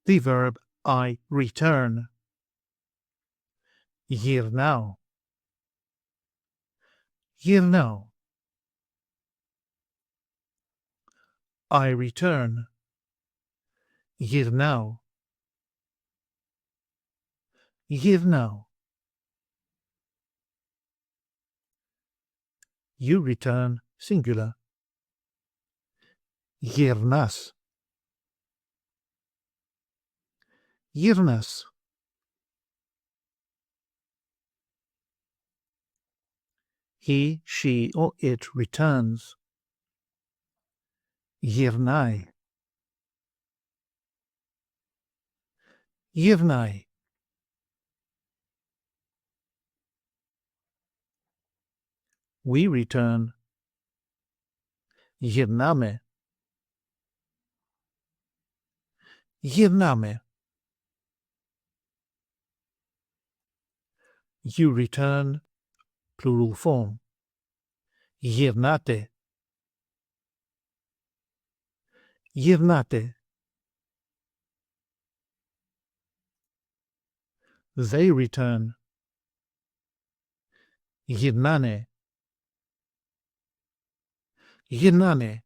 the verb I return. Γυρνάω. Γυρνάω. I return. Γυρνάω. Γυρνάω. You return, singular. Γυρνάς. Γυρνάς. He, she, or it returns. Γυρνάει. Γυρνάει. We return. Γυρνάμε. Γυρνάμε. You return, plural form. Γυρνάτε. Γυρνάτε. They return. Γυρνάνε. Γυρνάνε.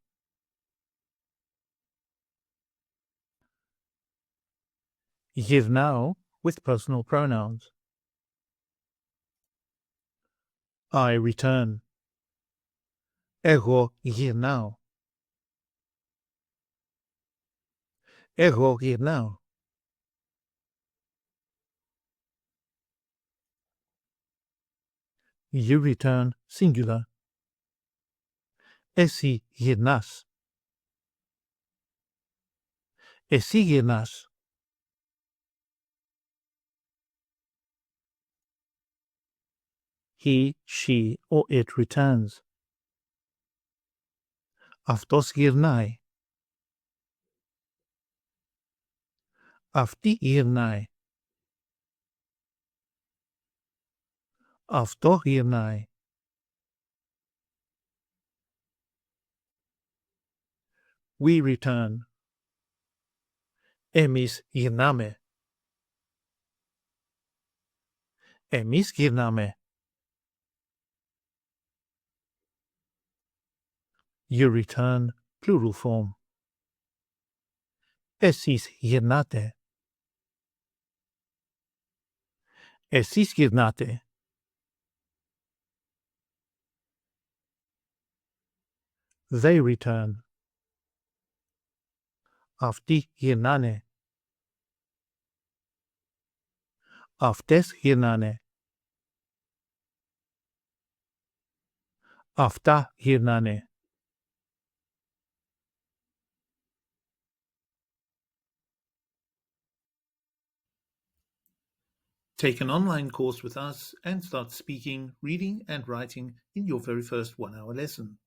Γυρνάω with personal pronouns. I return. Εγώ γυρνάω. Εγώ γυρνάω. You return, singular. Εσύ γυρνάς. Εσύ γυρνάς. He, she, or it returns. Αυτός γυρνάει. Αυτή γυρνάει. Αυτό γυρνάει. We return. Εμείς γυρνάμε. Εμείς γυρνάμε. You return, plural form. Εσείς γυρνάτε. Εσείς γυρνάτε. They return. Αυτοί γυρνάνε. Αυτές γυρνάνε. Αυτά γυρνάνε. Take an online course with us and start speaking, reading and writing in your very first 1-hour lesson.